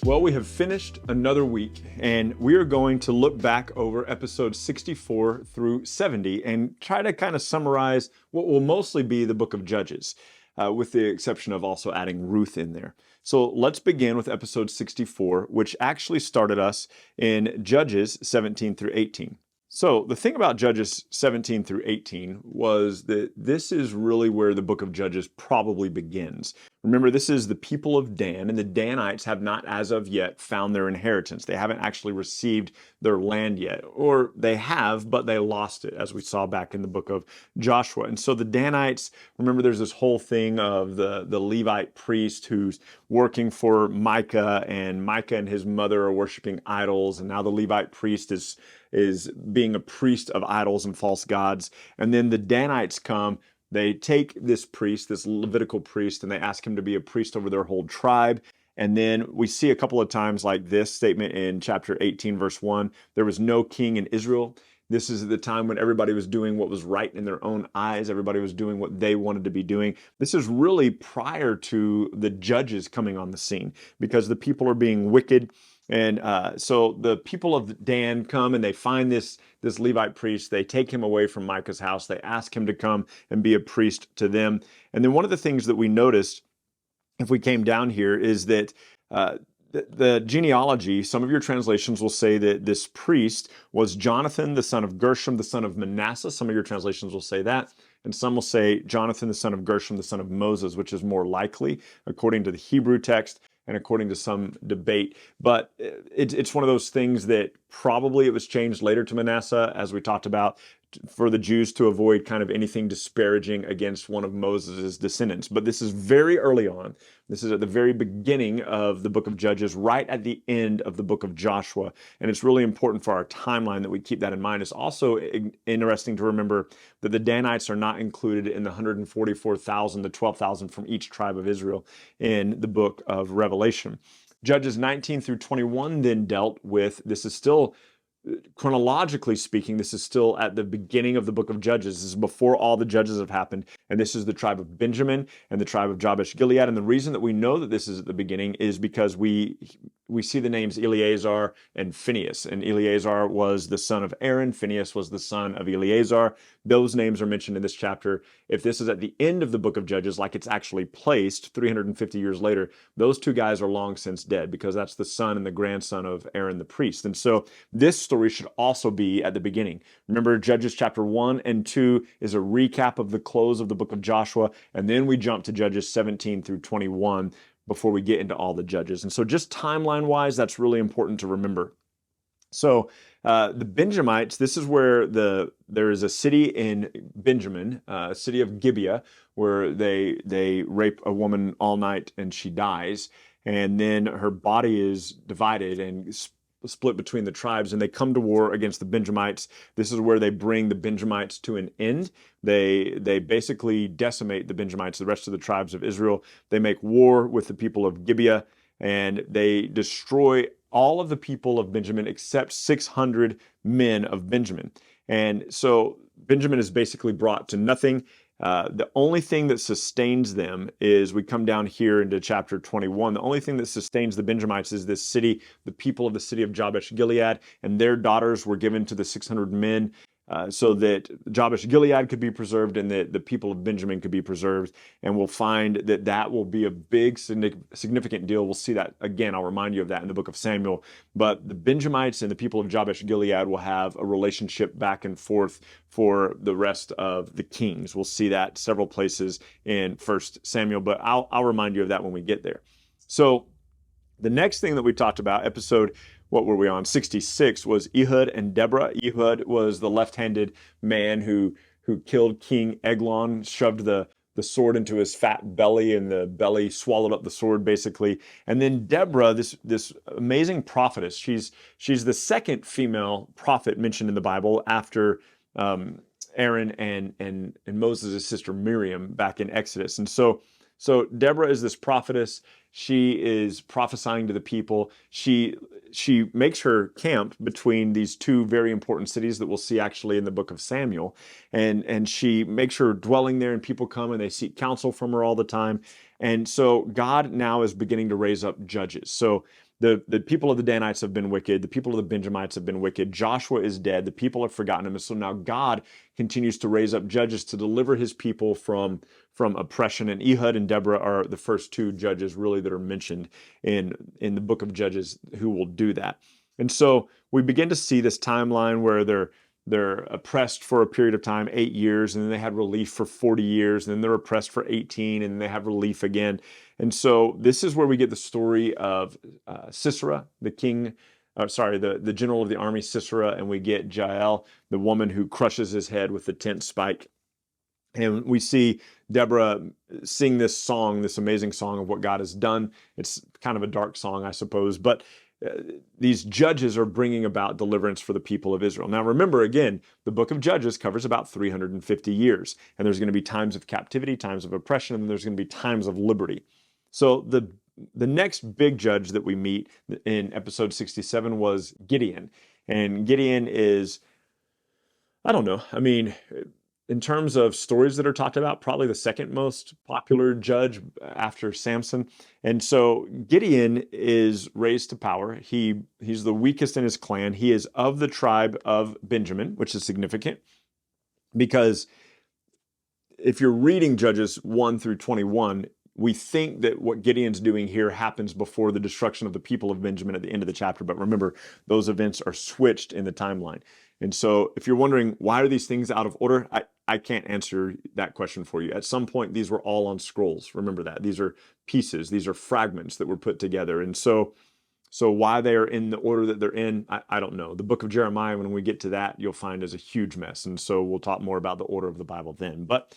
Well, we have finished another week, and we are going to look back over episodes 64 through 70 and try to kind of summarize what will mostly be the book of Judges, with the exception of also adding Ruth in there. So let's begin with episode 64, which actually started us in Judges 17 through 18. So the thing about Judges 17 through 18 was that this is really where the book of Judges probably begins. Remember, this is the people of Dan, and the Danites have not as of yet found their inheritance. They haven't actually received their land yet, or they have, but they lost it, as we saw back in the book of Joshua. And so the Danites, remember there's this whole thing of the Levite priest who's working for Micah and his mother are worshiping idols, and now the Levite priest is being a priest of idols and false gods. And then the Danites come, they take this priest, this Levitical priest, and they ask him to be a priest over their whole tribe. And then we see a couple of times like this statement in chapter 18, verse 1, there was no king in Israel. This is the time when everybody was doing what was right in their own eyes. Everybody was doing what they wanted to be doing. This is really prior to the judges coming on the scene, because the people are being wicked. And so the people of Dan come and they find this Levite priest. They take him away from Micah's house. They ask him to come and be a priest to them. And then one of the things that we noticed, if we came down here, is that the genealogy, some of your translations will say that this priest was Jonathan, the son of Gershom, the son of Manasseh. Some of your translations will say that. And some will say Jonathan, the son of Gershom, the son of Moses, which is more likely according to the Hebrew text and according to some debate. But it's one of those things that probably it was changed later to Manasseh, as we talked about, for the Jews to avoid kind of anything disparaging against one of Moses' descendants. But this is very early on. This is at the very beginning of the book of Judges, right at the end of the book of Joshua. And it's really important for our timeline that we keep that in mind. It's also interesting to remember that the Danites are not included in the 144,000, the 12,000 from each tribe of Israel in the book of Revelation. Judges 19 through 21 then dealt with, this is still, chronologically speaking, this is still at the beginning of the book of Judges. This is before all the judges have happened. And this is the tribe of Benjamin and the tribe of Jabesh Gilead. And the reason that we know that this is at the beginning is because we see the names Eleazar and Phinehas. And Eleazar was the son of Aaron. Phinehas was the son of Eleazar. Those names are mentioned in this chapter. If this is at the end of the book of Judges, like it's actually placed 350 years later, those two guys are long since dead, because that's the son and the grandson of Aaron the priest. And so this story should also be at the beginning. Remember, Judges chapter 1 and 2 is a recap of the close of the book of Joshua, and then we jump to Judges 17 through 21 before we get into all the judges. And so just timeline-wise, that's really important to remember. So the Benjamites, this is where there is a city in Benjamin, a city of Gibeah, where they rape a woman all night and she dies. And then her body is divided and split between the tribes, and they come to war against the Benjamites. This is where they bring the Benjamites to an end. They basically decimate the Benjamites, the rest of the tribes of Israel. They make war with the people of Gibeah, and they destroy all of the people of Benjamin except 600 men of Benjamin. And so Benjamin is basically brought to nothing. The only thing that sustains them is, we come down here into chapter 21, the only thing that sustains the Benjamites is this city, the people of the city of Jabesh Gilead, and their daughters were given to the 600 men so that Jabesh Gilead could be preserved and that the people of Benjamin could be preserved. And we'll find that that will be a big, significant deal. We'll see that again. I'll remind you of that in the book of Samuel. But the Benjamites and the people of Jabesh Gilead will have a relationship back and forth for the rest of the kings. We'll see that several places in 1 Samuel, but I'll remind you of that when we get there. So the next thing that we talked about, episode, what were we on? 66, was Ehud and Deborah. Ehud was the left-handed man who killed King Eglon, shoved the sword into his fat belly, and the belly swallowed up the sword, basically. And then Deborah, this amazing prophetess, she's the second female prophet mentioned in the Bible after Aaron and Moses' sister Miriam back in Exodus. And so Deborah is this prophetess. She is prophesying to the people. She makes her camp between these two very important cities that we'll see actually in the book of Samuel. And she makes her dwelling there, and people come and they seek counsel from her all the time. And so God now is beginning to raise up judges. So the people of the Danites have been wicked. The people of the Benjamites have been wicked. Joshua is dead. The people have forgotten him. And so now God continues to raise up judges to deliver his people from oppression. And Ehud and Deborah are the first two judges really that are mentioned in the book of Judges who will do that. And so we begin to see this timeline where they're oppressed for a period of time, 8 years, and then they had relief for 40 years, and then they're oppressed for 18, and then they have relief again. And so this is where we get the story of Sisera, the king, the general of the army, Sisera, and we get Jael, the woman who crushes his head with the tent spike. And we see Deborah sing this song, this amazing song of what God has done. It's kind of a dark song, I suppose, but these judges are bringing about deliverance for the people of Israel. Now, remember, again, the book of Judges covers about 350 years, and there's going to be times of captivity, times of oppression, and there's going to be times of liberty. So the next big judge that we meet in episode 67 was Gideon. And Gideon is, I don't know, I mean, in terms of stories that are talked about, probably the second most popular judge after Samson. And so Gideon is raised to power. He's the weakest in his clan. He is of the tribe of Benjamin, which is significant because if you're reading Judges 1 through 21, we think that what Gideon's doing here happens before the destruction of the people of Benjamin at the end of the chapter. But remember, those events are switched in the timeline. And so if you're wondering, why are these things out of order? I can't answer that question for you. At some point, these were all on scrolls. Remember that. These are pieces. These are fragments that were put together. And so why they are in the order that they're in, I don't know. The book of Jeremiah, when we get to that, you'll find is a huge mess. And so we'll talk more about the order of the Bible then. But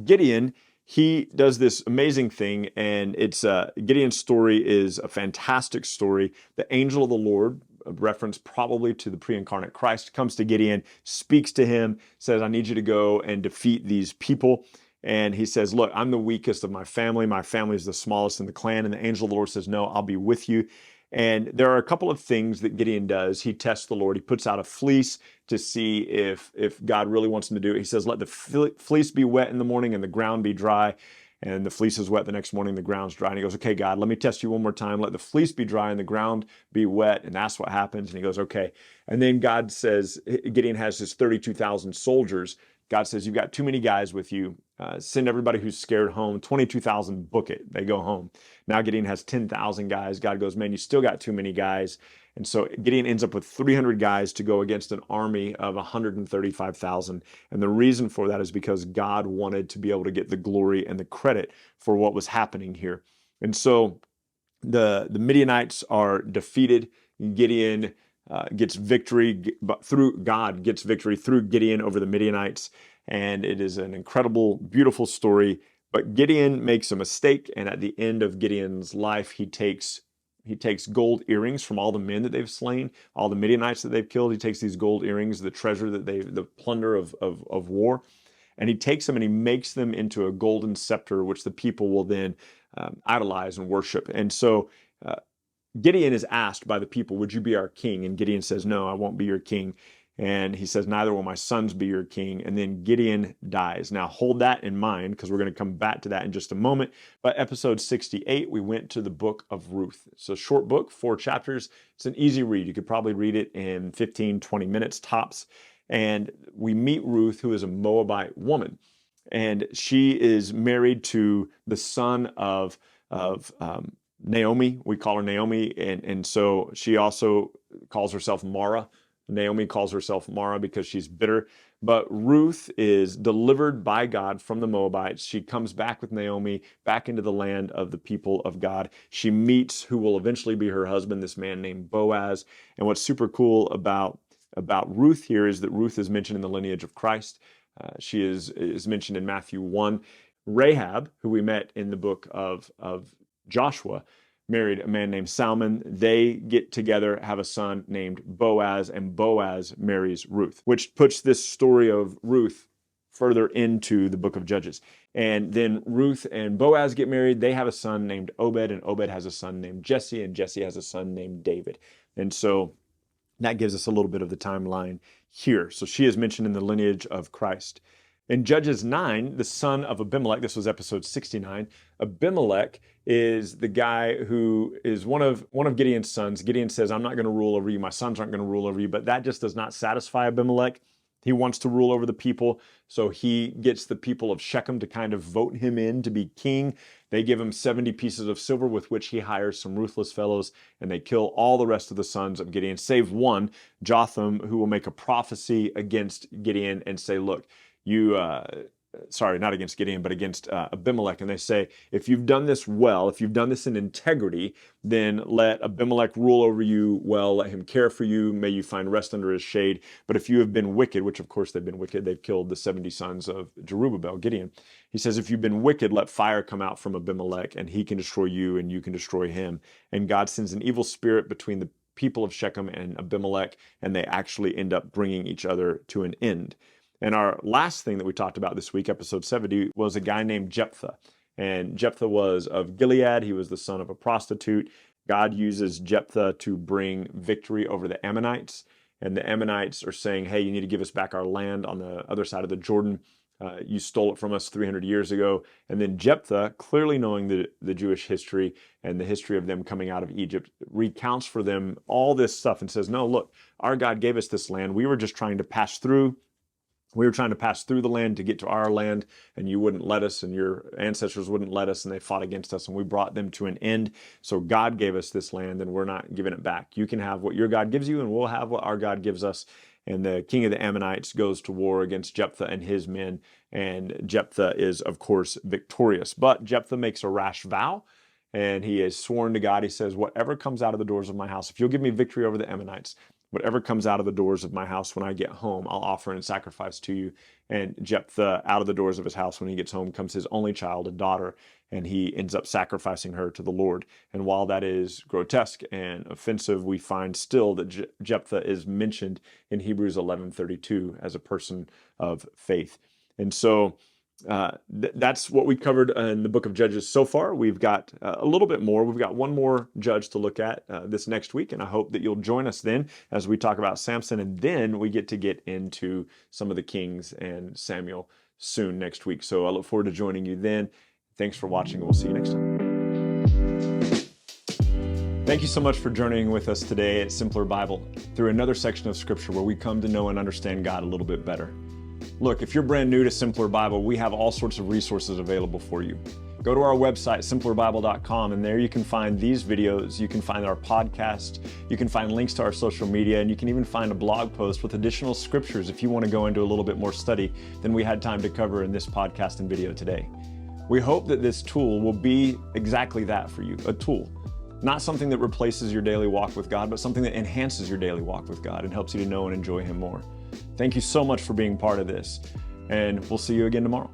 Gideon, he does this amazing thing, and it's Gideon's story is a fantastic story. The angel of the Lord, a reference probably to the pre-incarnate Christ, comes to Gideon, speaks to him, says, I need you to go and defeat these people. And he says, look, I'm the weakest of my family. My family is the smallest in the clan. And the angel of the Lord says, no, I'll be with you. And there are a couple of things that Gideon does. He tests the Lord. He puts out a fleece to see if God really wants him to do it. He says, let the fleece be wet in the morning and the ground be dry. And the fleece is wet the next morning, the ground's dry. And he goes, okay, God, let me test you one more time. Let the fleece be dry and the ground be wet. And that's what happens. And he goes, okay. And then God says, Gideon has his 32,000 soldiers. God says, you've got too many guys with you. Send everybody who's scared home. 22,000, book it. They go home. Now Gideon has 10,000 guys. God goes, man, you still got too many guys. And so Gideon ends up with 300 guys to go against an army of 135,000. And the reason for that is because God wanted to be able to get the glory and the credit for what was happening here. And so the Midianites are defeated. Gideon gets victory, but through God gets victory through Gideon over the Midianites. And it is an incredible, beautiful story. But Gideon makes a mistake. And at the end of Gideon's life, he takes gold earrings from all the men that they've slain, all the Midianites that they've killed. He takes these gold earrings, the treasure the plunder of war, and he takes them and he makes them into a golden scepter, which the people will then idolize and worship. And so Gideon is asked by the people, would you be our king? And Gideon says, no, I won't be your king. And he says, neither will my sons be your king. And then Gideon dies. Now hold that in mind because we're going to come back to that in just a moment. But episode 68, we went to the book of Ruth. It's a short book, 4 chapters. It's an easy read. You could probably read it in 15, 20 minutes tops. And we meet Ruth, who is a Moabite woman. And she is married to the son of Naomi. We call her Naomi. And so she also calls herself Mara. Naomi calls herself Mara because she's bitter. But Ruth is delivered by God from the Moabites. She comes back with Naomi back into the land of the people of God. She meets who will eventually be her husband, this man named Boaz. And what's super cool about Ruth here is that Ruth is mentioned in the lineage of Christ. She is mentioned in Matthew 1. Rahab, who we met in the book of Joshua, married a man named Salmon. They get together, have a son named Boaz, and Boaz marries Ruth, which puts this story of Ruth further into the book of Judges. And then Ruth and Boaz get married. They have a son named Obed, and Obed has a son named Jesse, and Jesse has a son named David. And so that gives us a little bit of the timeline here. So she is mentioned in the lineage of Christ. In Judges 9, the son of Abimelech, this was episode 69, Abimelech is the guy who is one of Gideon's sons. Gideon says, I'm not going to rule over you. My sons aren't going to rule over you. But that just does not satisfy Abimelech. He wants to rule over the people. So he gets the people of Shechem to kind of vote him in to be king. They give him 70 pieces of silver with which he hires some ruthless fellows, and they kill all the rest of the sons of Gideon, save one, Jotham, who will make a prophecy against Gideon and say, look, not against Gideon, but against Abimelech. And they say, if you've done this well, if you've done this in integrity, then let Abimelech rule over you well, let him care for you, may you find rest under his shade. But if you have been wicked, which of course they've been wicked, they've killed the 70 sons of Jerubbaal, Gideon. He says, if you've been wicked, let fire come out from Abimelech, and he can destroy you, and you can destroy him. And God sends an evil spirit between the people of Shechem and Abimelech, and they actually end up bringing each other to an end. And our last thing that we talked about this week, episode 70, was a guy named Jephthah. And Jephthah was of Gilead. He was the son of a prostitute. God uses Jephthah to bring victory over the Ammonites. And the Ammonites are saying, hey, you need to give us back our land on the other side of the Jordan. You stole it from us 300 years ago. And then Jephthah, clearly knowing the Jewish history and the history of them coming out of Egypt, recounts for them all this stuff and says, no, look, our God gave us this land. We were just trying to pass through. We were trying to pass through the land to get to our land, and you wouldn't let us, and your ancestors wouldn't let us, and they fought against us, and we brought them to an end. So God gave us this land, and we're not giving it back. You can have what your God gives you, and we'll have what our God gives us. And the king of the Ammonites goes to war against Jephthah and his men, and Jephthah is, of course, victorious. But Jephthah makes a rash vow, and he is sworn to God. He says, whatever comes out of the doors of my house, if you'll give me victory over the Ammonites, whatever comes out of the doors of my house when I get home, I'll offer and sacrifice to you. And Jephthah, out of the doors of his house when he gets home, comes his only child, a daughter, and he ends up sacrificing her to the Lord. And while that is grotesque and offensive, we find still that Jephthah is mentioned in Hebrews 11:32 as a person of faith. And so that's what we covered in the book of Judges so far. We've got a little bit more. We've got one more judge to look at this next week, and I hope that you'll join us then as we talk about Samson, and then we get into some of the kings and Samuel soon next week. So I look forward to joining you then. Thanks for watching, and we'll see you next time. Thank you so much for journeying with us today at Simpler Bible through another section of Scripture where we come to know and understand God a little bit better. Look, if you're brand new to Simpler Bible, we have all sorts of resources available for you. Go to our website, simplerbible.com, and there you can find these videos, you can find our podcast, you can find links to our social media, and you can even find a blog post with additional scriptures if you want to go into a little bit more study than we had time to cover in this podcast and video today. We hope that this tool will be exactly that for you, a tool. Not something that replaces your daily walk with God, but something that enhances your daily walk with God and helps you to know and enjoy Him more. Thank you so much for being part of this, and we'll see you again tomorrow.